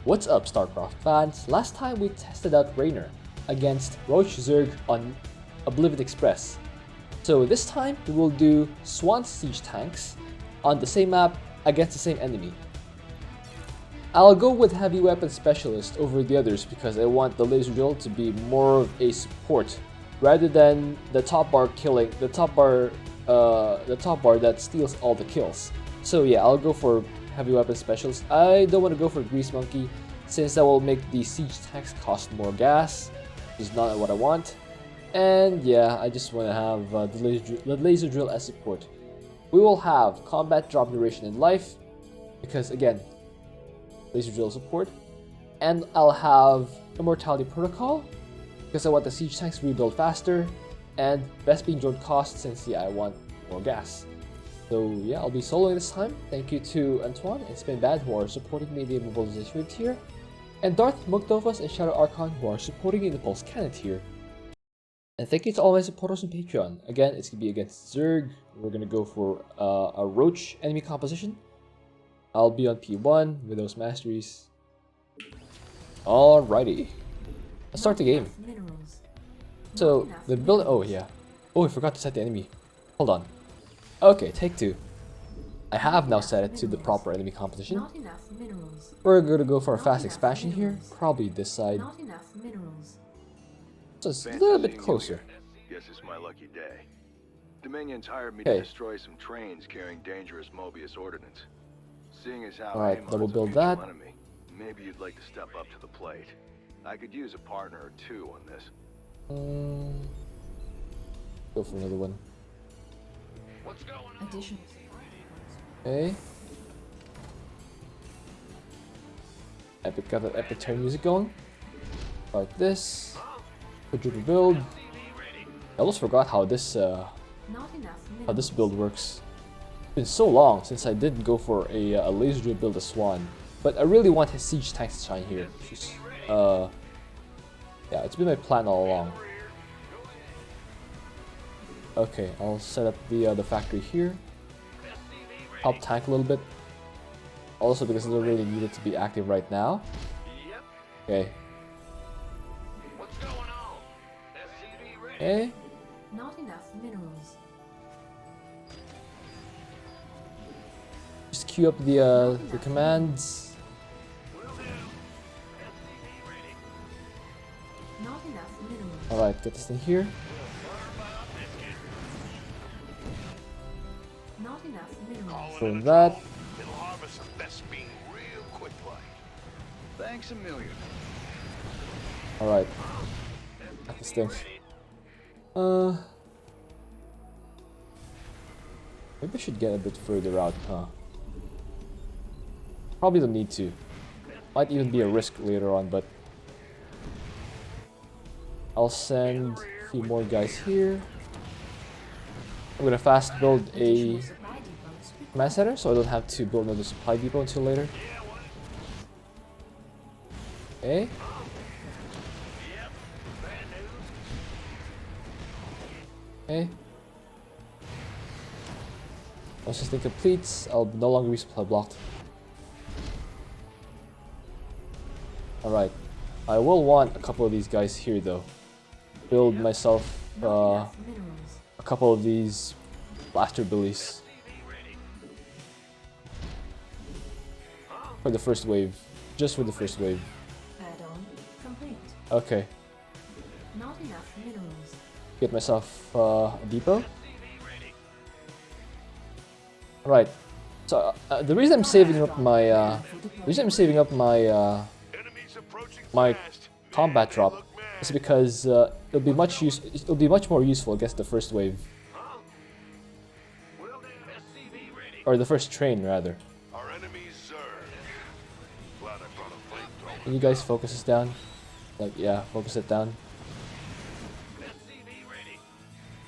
What's up, Starcraft fans? Last time we tested out Raynor against Roach Zerg on Oblivion Express. So this time we will do Swann siege tanks on the same map against the same enemy. I'll go with heavy weapon specialist over the others because I want the laser drill to be more of a support rather than the top bar killing the top bar that steals all the kills. So yeah, I'll go for heavy weapon specialist. I don't want to go for Grease Monkey since that will make the siege tanks cost more gas, which is not what I want. And yeah, I just want to have the laser drill as support. We will have combat drop duration in life because again, laser drill support, and I'll have Immortality Protocol because I want the siege tanks to rebuild faster, and best being drone cost since yeah, I want more gas. So yeah, I'll be soloing this time. Thank you to Antoine and Spinbad who are supporting me in the mobilization tier, and Darth Mugdovas and Shadow Archon who are supporting me in the Pulse Cannon tier. And thank you to all my supporters on Patreon. Again, it's gonna be against Zerg. We're gonna go for a Roach enemy composition. I'll be on P1 with those masteries. Alrighty, let's start the game. So the build. Oh yeah. Oh, I forgot to set the enemy. Hold on. Okay, take two. I have now set it to the proper enemy composition. We're gonna go for a fast expansion here, probably this side. So it's a little bit closer. Guess it's my lucky day. Dominion's hired me to destroy some trains carrying dangerous Mobius ordnance. Seeing as how Alright, Amon's double a build mutual that. enemy, maybe you'd like to step up to the plate. I could use a partner or two on this. Go for another one. What's going on? Okay. Epic, got that epic turn music going. Like this. Quadruple build. I almost forgot how this build works. It's been so long since I didn't go for a laser drill build as Swann, but I really want his siege tanks to shine here. Yeah, it's been my plan all along. Okay, I'll set up the factory here. Help tank a little bit. Also because I don't really need it to be active right now. Okay. Okay. Not enough minerals. Just queue up the commands. Not enough minerals. Alright, get this thing here. Not enough minerals. Doing that. It'll harvest some best bean real quick like. Thanks a million. Alright. Got this thing. Maybe I should get a bit further out, huh? Probably don't need to. Might even be a risk later on, but I'll send a few more guys here. I'm gonna fast build a command center so I don't have to build another supply depot until later. Okay. Okay. Once this thing completes, I'll no longer be supply blocked. Alright. I will want a couple of these guys here though. Build myself a couple of these blaster billies. For the first wave. Just for the first wave. Add-on complete. Okay. Not enough minerals. Get myself a depot. Right. So the reason I'm saving up my my combat drop is because it'll be much more useful against the first wave, or the first train rather. Can you guys focus this down? Like yeah, focus it down.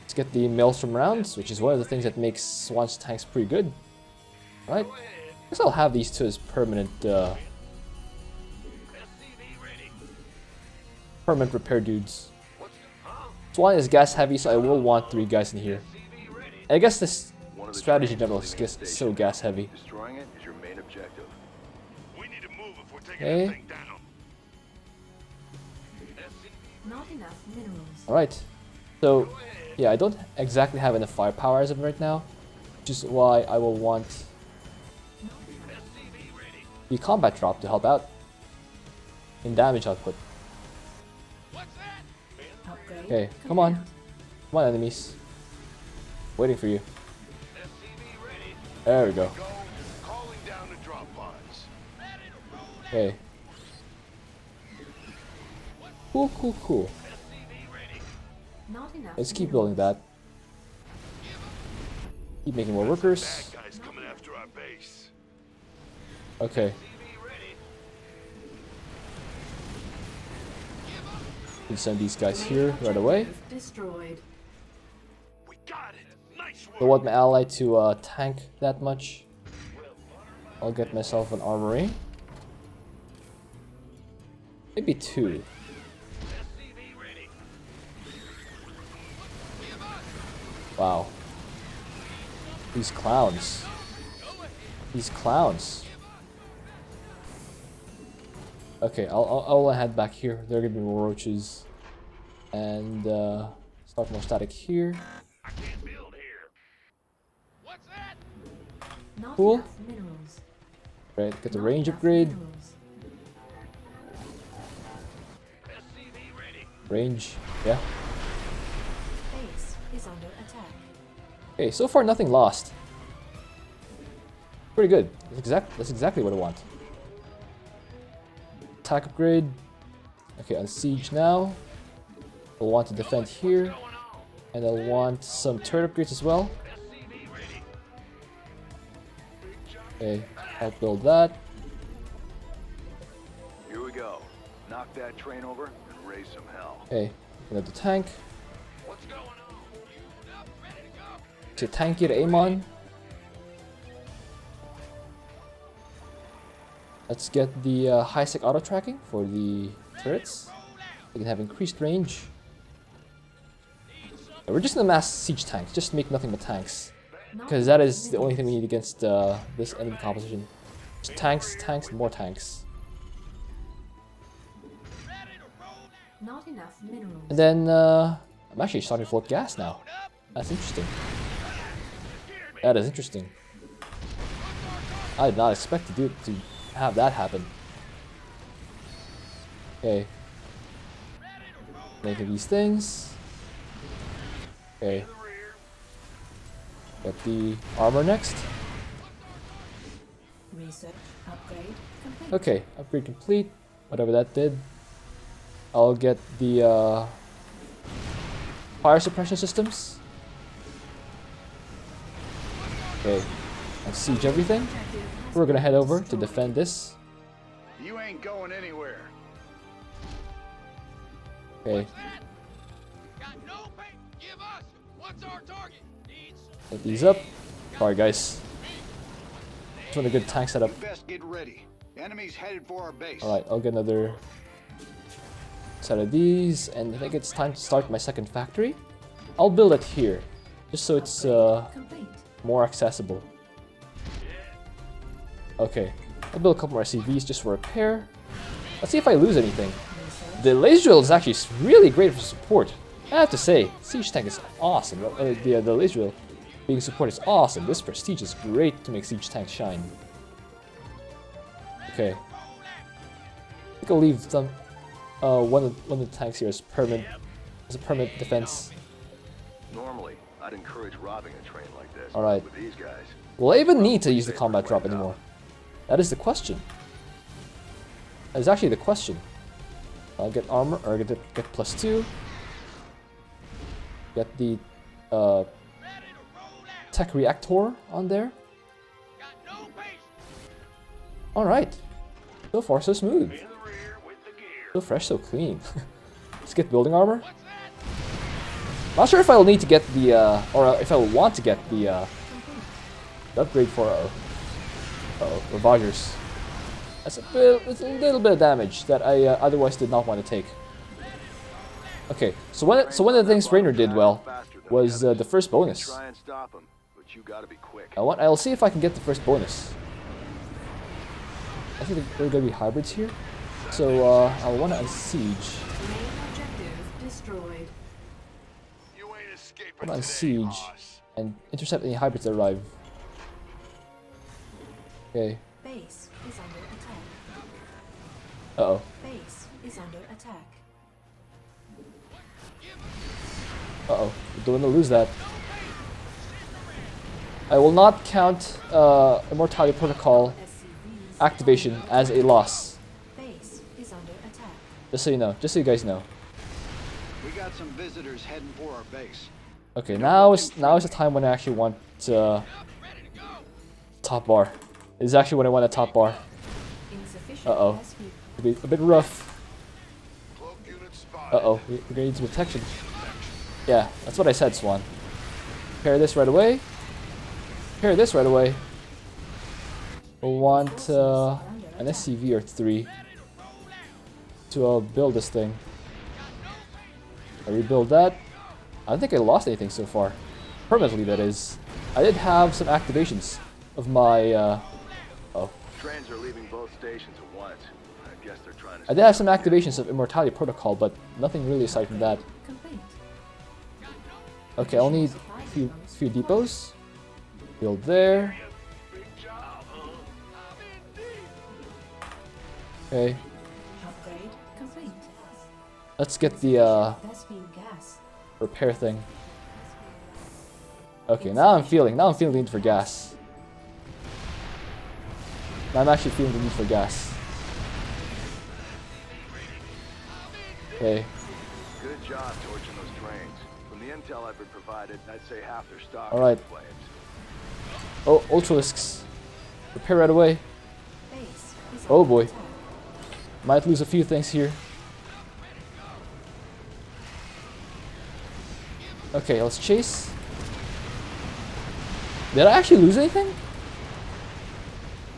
Let's get the Maelstrom rounds, which is one of the things that makes Swann's tanks pretty good. Right? I guess I'll have these two as permanent repair dudes. Swann is gas heavy, so I will want 3 guys in here. And I guess this strategy in general is so gas heavy. Destroying it is your main objective. We need to move if we're Okay. Not enough minerals. Alright. So, yeah, I don't exactly have enough firepower as of right now, which is why I will want the combat drop to help out in damage output. Upgrade. Okay, come on. Come on, enemies. Waiting for you. There we go. Okay. Cool, cool, cool. Not enough Let's keep minerals. building that. Keep making more workers. Okay. Can send these guys here right away. Destroyed. Don't want my ally to tank that much. I'll get myself an armory. Maybe 2. Wow. These clowns. These clowns. Okay, I'll head back here. There are gonna be more roaches. And start more static here. Not Cool. enough minerals. Right, get the Not range enough upgrade. minerals. Range, yeah. Base is under attack. Okay, so far nothing lost. Pretty good. That's exactly what I want. Attack upgrade. Okay, on siege now. I'll want to defend here. And I'll want some turret upgrades as well. Okay, I'll build that. Here we go. Knock that train over and raise some hell. Okay, another tank. To tank it, aim on. Let's get the high-sec auto tracking for the turrets. They can have increased range. Yeah, we're just gonna mass siege tanks, just make nothing but tanks. Because that is the only thing we need against this enemy composition. Just tanks, tanks, and more tanks. Not enough minerals. And then I'm actually starting to float gas now. That's interesting. That is interesting. I did not expect to have that happen. Okay. Making these things. Okay. Get the armor next. Research upgrade complete. Okay, upgrade complete. Whatever that did. I'll get the fire suppression systems. Okay, and siege everything. We're gonna head over to defend this. You ain't going anywhere. Okay. Get these up. Sorry guys. Just want a good tank setup. You best get ready. Enemies headed for our base. Alright, I'll get another set of these, and I think it's time to start my second factory. I'll build it here, just so it's Complete. more accessible. Okay, I'll build a couple more SCVs just for repair. Let's see if I lose anything. The laser drill is actually really great for support. I have to say, siege tank is awesome. The laser drill being support is awesome. This prestige is great to make siege tanks shine. Okay, I think I'll leave some. One of the tanks here is permanent, as a permanent defense. Normally, I'd encourage robbing a train like this. All right. With these guys. Will I even need to use the combat drop anymore? That is the question. That is actually the question. I'll get armor, or get +2. Get the tech reactor on there. Alright. So far so smooth. So fresh, so clean. Let's get building armor. Not sure if I'll need to get the, or if I will want to get the upgrade for Ravagers. That's it's a little bit of damage that I otherwise did not want to take. Okay, so one of the things Rainer did well was the first bonus. Try and stop 'em, but you gotta be quick. I'll see if I can get the first bonus. I think there are gonna be hybrids here. So I want to siege. Main objective destroyed. You ain't escaping I want to today, siege boss. and intercept any hybrids that arrive. Okay. Base is under attack. Uh-oh. Base is under attack. Uh-oh. We don't want to lose that. I will not count Immortality Protocol SCVs. activation as a loss. Base is under attack. Just so you know. Just so you guys know. We got some visitors heading for our base. Okay, now is the time when I actually want top bar. This is actually when I want a top bar. Insufficient Uh-oh. SCV. It'll be a bit rough. Cloak unit spotted. Uh-oh. We're gonna need some protection. Yeah, that's what I said, Swann. Repair this right away. Repair this right away. We'll want an SCV or 3 to build this thing. I rebuild that. I don't think I lost anything so far. Permanently, that is. I did have some activations of my... oh. Trains are leaving both stations at once. I guess they're trying to... I did have some activations of Immortality Protocol, but nothing really aside from that. Complete. Okay, I'll need a few depots. Build there. Big job, huh? Okay, Upgrade complete. let's get the Vespine gas. repair thing. Okay, now I'm feeling the need for gas. Now I'm actually feeling the need for gas. Okay, Good job torching those trains. From the intel I've been provided, I'd say half their stock All right. is in flames. oh, Ultralisks. Repair right away. Base is Oh under boy. attack. Might lose a few things here. Okay, let's chase. Did I actually lose anything?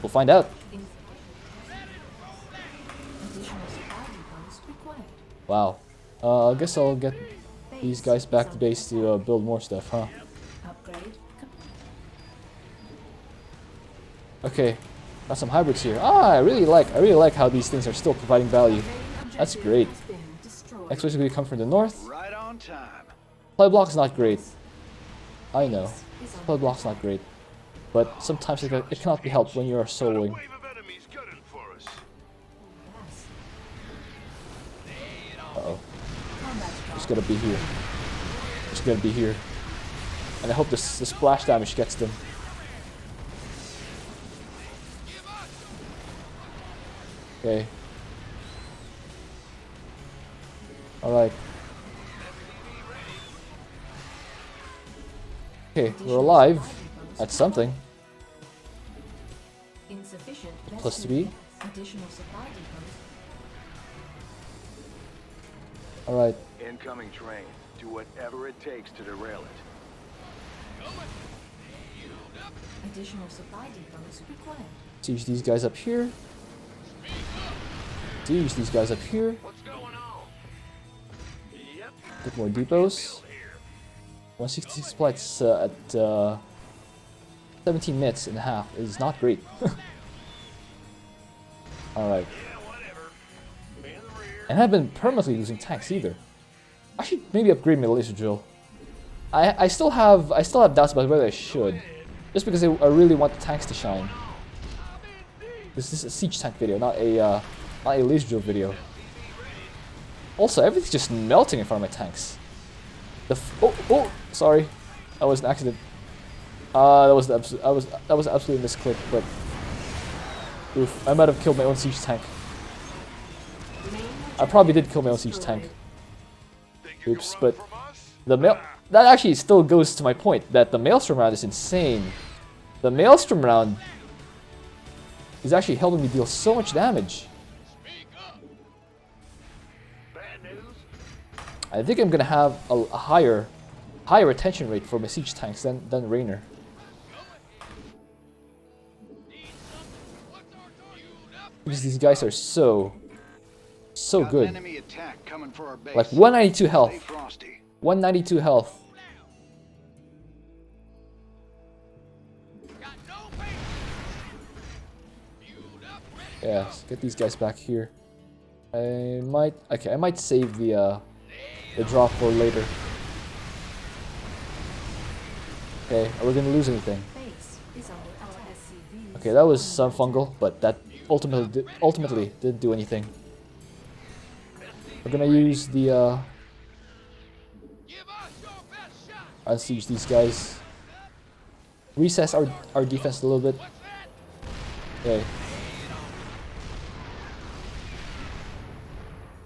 We'll find out. Additional supply depots required. Wow. I guess I'll get these guys back to base to build more stuff, huh? Upgrade. Okay, got some hybrids here. Ah, I really like how these things are still providing value. That's great. Next one's gonna come from the north. Right on time. Supply block's not great. I know. Supply block's not great. But sometimes it cannot be helped when you're soloing. Wave of enemies gunning for us. Uh-oh. Just gotta be here. Just gotta be here. And I hope the splash damage gets them. Okay. Alright. Okay, we're alive. That's something. Insufficient Plus Vespine 3. gas. Additional supply depots. Alright. Incoming train. Do whatever it takes to derail it. Additional supply depots required. Siege these guys up here. Siege these guys up here. What's going on? Yep. Get more depots. 166 flights at 17 minutes and a half is not great. Alright. Yeah, whatever. In the rear. And I haven't been permanently losing tanks either. I should maybe upgrade my laser drill. I still have doubts about whether I should. Just because I really want the tanks to shine. This is a siege tank video, not a laser drill video. Also, everything's just melting in front of my tanks. Oh, sorry, that was an accident. That was absolutely a misclick, but oof, I might have killed my own siege tank. I probably did kill my own siege tank. Think you can Oops, run but from us? the mail that actually still goes to my point that the Maelstrom round is insane. The Maelstrom round is actually helping me deal so much damage. Bad news? I think I'm gonna have a higher retention rate for my siege tanks than Rainer. Because these guys are so Got good. Enemy attack coming for our base. Like 192 Stay health. frosty. 192 health. Yeah, let's get these guys back here. I might save the drop for later. Okay, are we gonna lose anything? Base is under attack. SCVs Okay, that was some fungal, but that ultimately didn't do anything. We're gonna use the unsiege these guys. Recess our defense a little bit. Okay.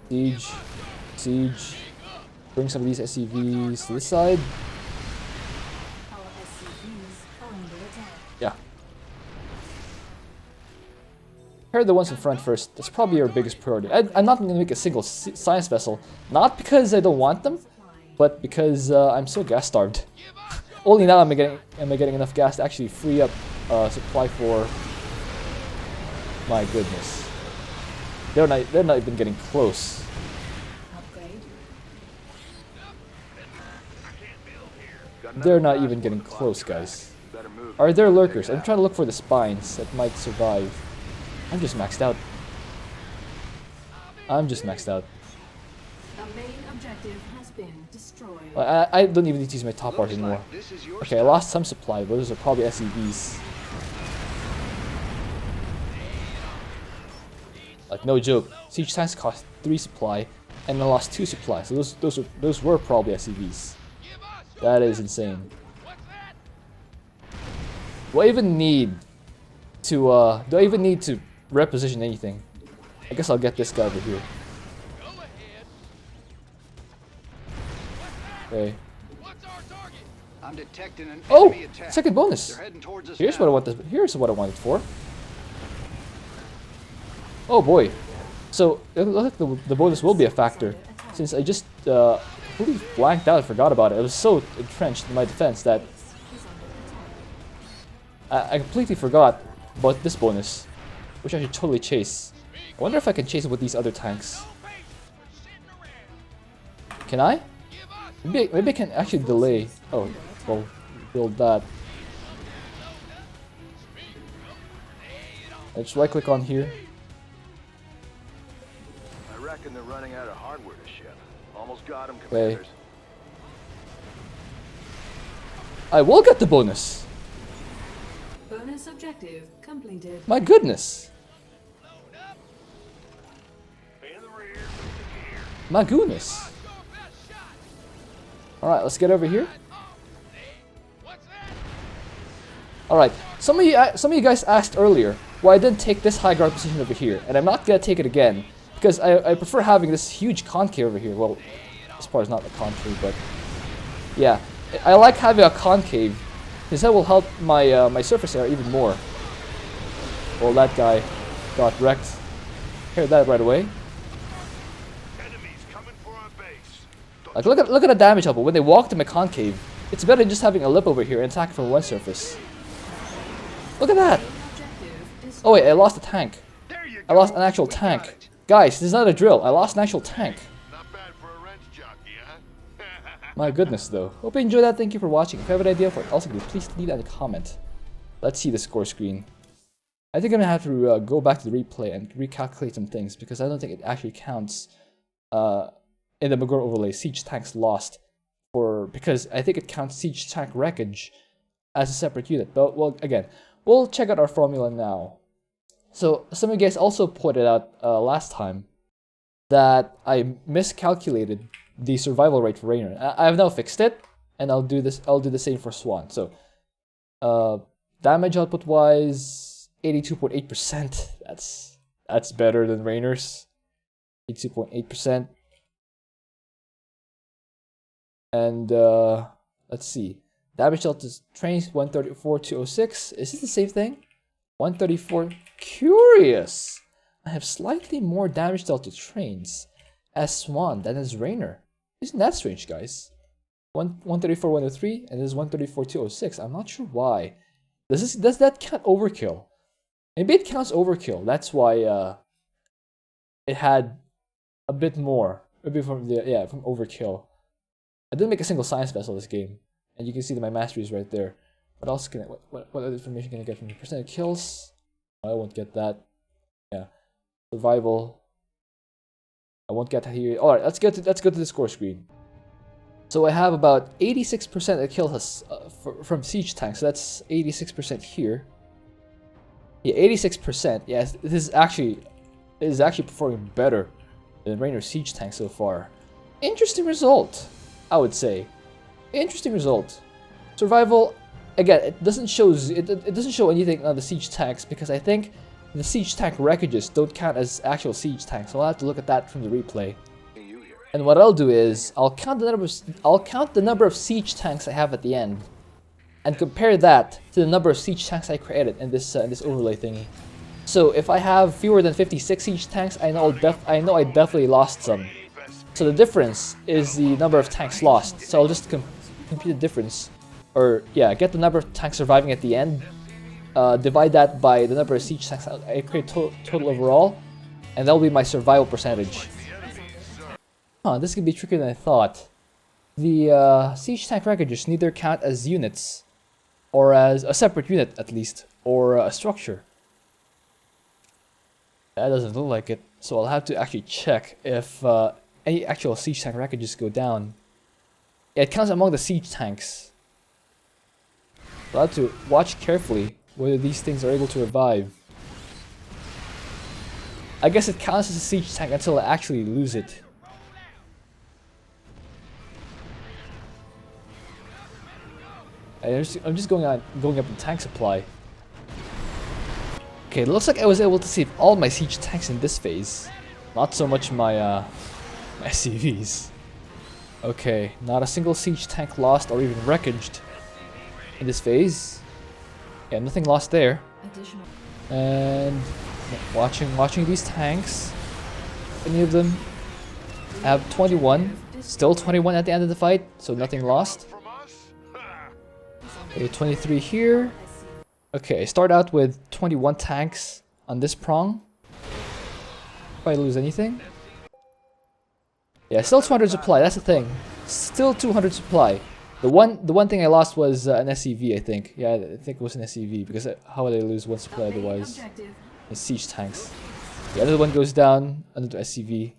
Siege. Bring some of these SCVs to this side. Our SCVs are under attack. Yeah. Pair the ones in front first. That's probably our biggest priority. I'm not going to make a single science vessel. Not because I don't want them, but because I'm so gas starved. Only now am I getting enough gas to actually free up supply for. My goodness. They're not even getting close. Upgrade. They're not even getting close, guys. Better move. Are there lurkers? I'm trying to look for the spines that might survive. I'm just maxed out. The main objective has been destroyed. I don't even need to use my top bars Looks anymore. like this is your Okay, I stop. lost some supply, but those are probably SCVs. Like, no joke. Siege tanks cost 3 supply, and I lost 2 supply. So those were probably SCVs. That is insane. Do I even need to reposition anything? I guess I'll get this guy over here. Okay. I'm detecting an Oh, enemy attack. second bonus. They're heading towards us Here's now. what I wanted for. Oh boy. So it looks like the bonus will be a factor, since I just completely blanked out and forgot about it. I was so entrenched in my defense that Base is under attack. I completely forgot about this bonus, which I should totally chase. I wonder if I can chase it with these other tanks. Can I? Maybe I can actually delay. Oh, well, build that. Let's right click on here. I reckon they're running out of hardware to ship. Almost got them, Okay. commanders. I will get the bonus. Bonus objective completed. My goodness. In the rear, moving here. My goodness. Alright, let's get over here. Alright, some of you guys asked earlier why I didn't take this high ground position over here, and I'm not gonna take it again because I prefer having this huge concave over here. Well, this part is not the concave, but yeah, I like having a concave because that will help my my surface area even more. Well, that guy got wrecked. Heard that right away. Enemies coming for our base. Like, look at the damage output when they walk to my concave. It's better than just having a lip over here and attack from one surface. Look at that! Main objective is Oh wait, I lost a tank. There you go. I lost an actual We got tank. it. Guys, this is not a drill. I lost an actual tank. Not bad for a wrench jockey, huh? My goodness, though. Hope you enjoyed that. Thank you for watching. If you have an idea for it, also please leave that in a comment. Let's see the score screen. I think I'm gonna have to go back to the replay and recalculate some things because I don't think it actually counts in the Magor overlay siege tanks lost because I think it counts siege tank wreckage as a separate unit. But well, again, we'll check out our formula now. So some of you guys also pointed out last time that I miscalculated the survival rate for Raynor. I've now fixed it, and I'll do the same for Swann. So damage output wise, 82.8%. That's better than Raynor's. 82.8%. And let's see. Damage delta trains 134-206. Is this the same thing? 134. Curious. I have slightly more damage delta trains as Swann than as Raynor. Isn't that strange, guys? 134-103 and this is 134-206. I'm not sure why. Does that count overkill? Maybe it counts overkill. That's why it had a bit more. Maybe from overkill. I didn't make a single science vessel this game, and you can see that my mastery is right there. What else can what other information can I get from the percent of kills? I won't get that. Yeah, survival. I won't get here. All right, let's go to the score screen. So I have about 86% of kills us from siege tanks. So that's 86% here. Yeah, 86%. Yes, this is actually performing better than Rainer's siege tank so far. Interesting result, I would say. Interesting result. Survival, again, it doesn't show anything on the siege tanks because I think the siege tank wreckages don't count as actual siege tanks. So I'll have to look at that from the replay. And what I'll do is I'll count the number of siege tanks I have at the end, and compare that to the number of siege tanks I created in this overlay thingy. So if I have fewer than 56 siege tanks, I know I definitely lost some. So the difference is the number of tanks lost. So I'll just compute the difference, or yeah, get the number of tanks surviving at the end, divide that by the number of siege tanks I create total overall, and that'll be my survival percentage. Huh, this could be trickier than I thought. The siege tank wreckages neither count as units, or as a separate unit at least, or a structure. That doesn't look like it, so I'll have to actually check if any actual siege tank wreckages go down. Yeah, it counts among the siege tanks. I'll have to watch carefully whether these things are able to revive. I guess it counts as a siege tank until I actually lose it. I'm just going up the tank supply. Okay, it looks like I was able to save all my siege tanks in this phase. Not so much my SCVs. Okay, not a single siege tank lost or even wreckaged in this phase. Yeah, nothing lost there. And watching these tanks. Any of them? I have 21. Still 21 at the end of the fight, so nothing lost. Okay, 23 here. Okay, start out with 21 tanks on this prong. If I lose anything. Yeah, still 200 supply, that's the thing. Still 200 supply. The one thing I lost was an SCV, I think. Yeah, I think it was an SCV, because how would I lose one supply otherwise? It's siege tanks. The other one goes down under the SCV.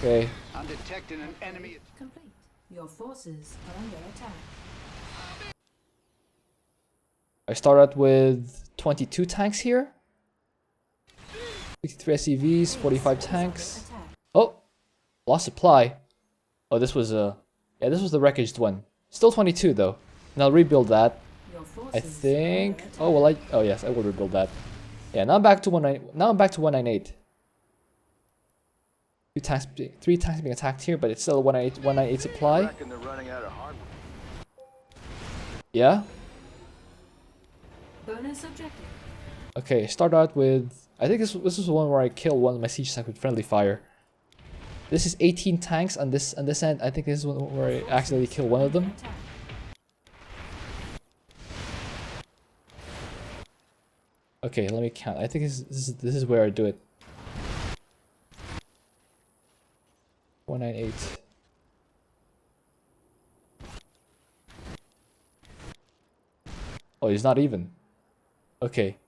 Okay. I'm detecting an enemy. Complete. Your forces are under attack. I start out with 22 tanks here. 63 SCVs, 45 tanks. Oh, lost supply. Oh, this was the wreckaged one. Still 22 though, and I'll rebuild that. I think. Oh well, oh yes, I will rebuild that. Yeah, now I'm back to 198. 3 tanks being attacked here, but it's still a 198 supply. Yeah. Bonus objective. Okay, start out with. I think this is the one where I kill one of my siege tanks with friendly fire. This is 18 tanks on this end. I think this is one where I accidentally kill one of them. Okay, let me count. I think this is where I do it. 198. Oh, he's not even. Okay.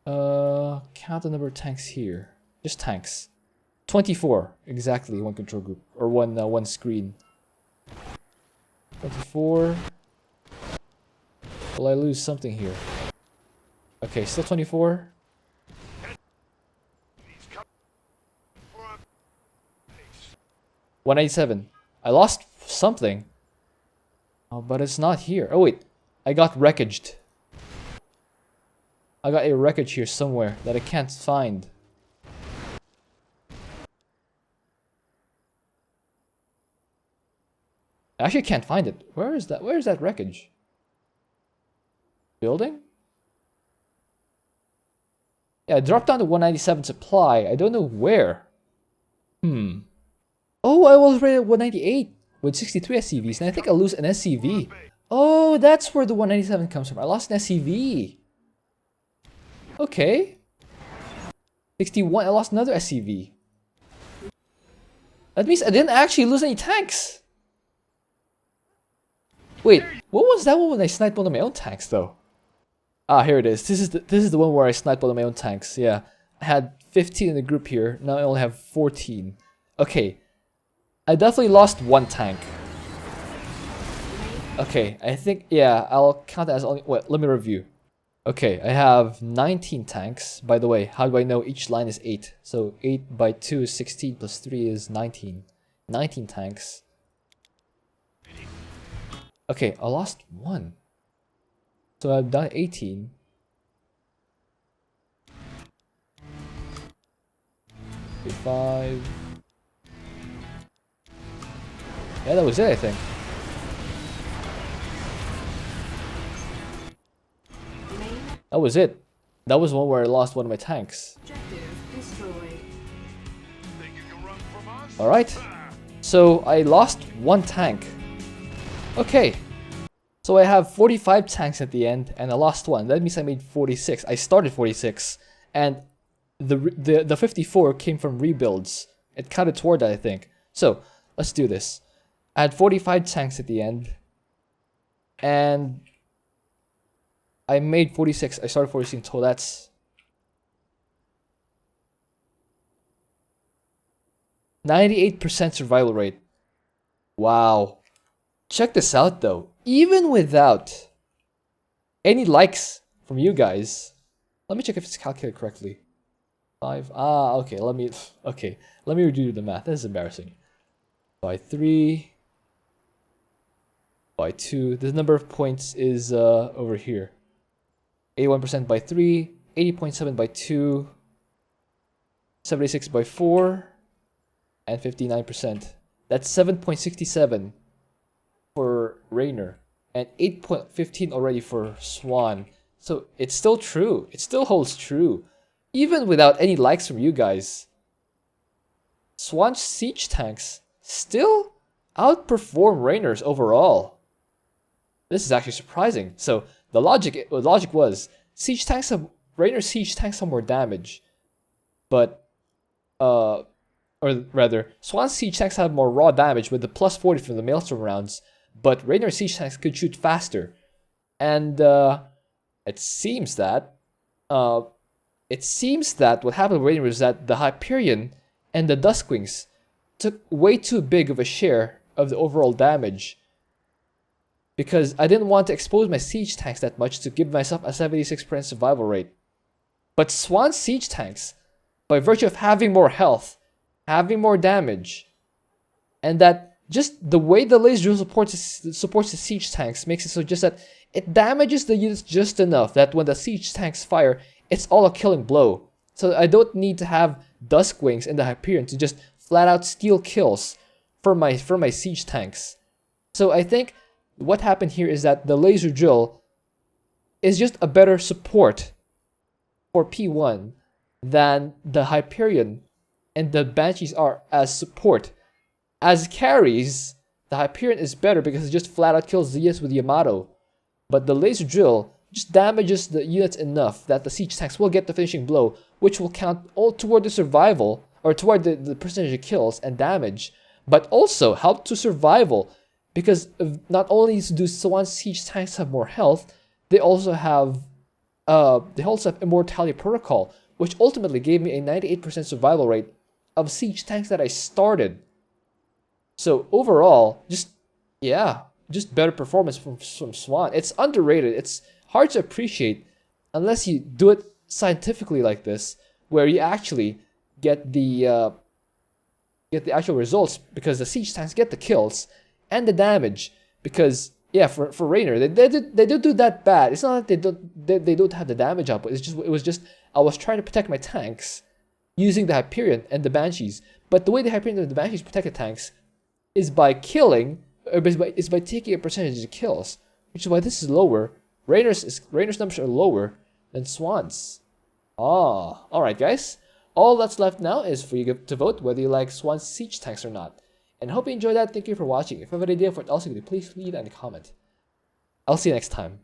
Count the number of tanks here. Just tanks. 24 exactly. One control group or one screen. 24. Will I lose something here? Okay, still 24. 187. I lost something. Oh, but it's not here. Oh wait, I got wreckaged. I got a wreckage here somewhere that I can't find. I actually can't find it. Where is that? Where is that wreckage? Building? Yeah, I dropped down to 197 supply. I don't know where. Oh, I was rated at 198 with 63 SCVs, and I think I'll lose an SCV. Oh, that's where the 197 comes from. I lost an SCV. Okay. 61, I lost another SCV. That means I didn't actually lose any tanks. Wait, what was that one when I sniped one of my own tanks though? Ah, here it is. This is the one where I sniped one of my own tanks. Yeah, I had 15 in the group here. Now I only have 14. Okay, I definitely lost one tank. Okay, I think, yeah, I'll count that as only, wait, let me review. Okay, I have 19 tanks. By the way, how do I know each line is 8? So 8 by 2 is 16 plus 3 is 19. 19 tanks. Okay, I lost one. So I've done 18. Okay, 5. Yeah, that was it, I think. That was it. That was one where I lost one of my tanks. Objective destroyed. Think you can run from us? Alright. So I lost one tank. Okay. So I have 45 tanks at the end and I lost one. That means I made 46. I started 46. And the 54 came from rebuilds. It counted toward that, I think. So let's do this. I had 45 tanks at the end. And I made 46. I started 46, so that's 98% survival rate. Wow. Check this out though. Even without any likes from you guys, let me check if it's calculated correctly. 5. Okay, let me redo the math. This is embarrassing. By 3, by 2. The number of points is over here. 81% by 3, 80.7 by 2, 76 by 4, and 59%. That's 7.67 for Raynor, and 8.15 already for Swann. So it's still true. It still holds true. Even without any likes from you guys, Swann's siege tanks still outperform Raynor's overall. This is actually surprising. So the logic was Raynor's siege tanks have more damage, but or rather, Swann's siege tanks have more raw damage with the plus 40 from the maelstrom rounds, but Raynor's siege tanks could shoot faster, and it seems that what happened with Raynor was that the Hyperion and the Duskwings took way too big of a share of the overall damage, because I didn't want to expose my siege tanks that much to give myself a 76% survival rate. But Swann's siege tanks, by virtue of having more health, having more damage, and that just the way the laser drill supports the siege tanks makes it so just that it damages the units just enough that when the siege tanks fire, it's all a killing blow. So I don't need to have Duskwings and the Hyperion to just flat out steal kills for my siege tanks. So I think what happened here is that the laser drill is just a better support for P1 than the Hyperion and the Banshees are as support. As carries, the Hyperion is better because it just flat out kills the units with Yamato. But the laser drill just damages the units enough that the siege tanks will get the finishing blow, which will count all toward the survival, or toward the percentage of kills and damage, but also help to survival. Because not only do Swann's siege tanks have more health, they also have Immortality Protocol, which ultimately gave me a 98% survival rate of siege tanks that I started. So overall, just better performance from Swann. It's underrated. It's hard to appreciate unless you do it scientifically like this, where you actually get the actual results, because the siege tanks get the kills and the damage, because for Raynor they don't do that bad. It's not that they don't have the damage output. It was just I was trying to protect my tanks using the Hyperion and the Banshees. But the way the Hyperion and the Banshees protect the tanks is by killing, or is by taking a percentage of kills, which is why this is lower. Raynor's numbers are lower than Swann's. Alright guys. All that's left now is for you to vote whether you like Swann's siege tanks or not. And I hope you enjoyed that. Thank you for watching. If you have an idea for what else you could do, please leave that in the comment. I'll see you next time.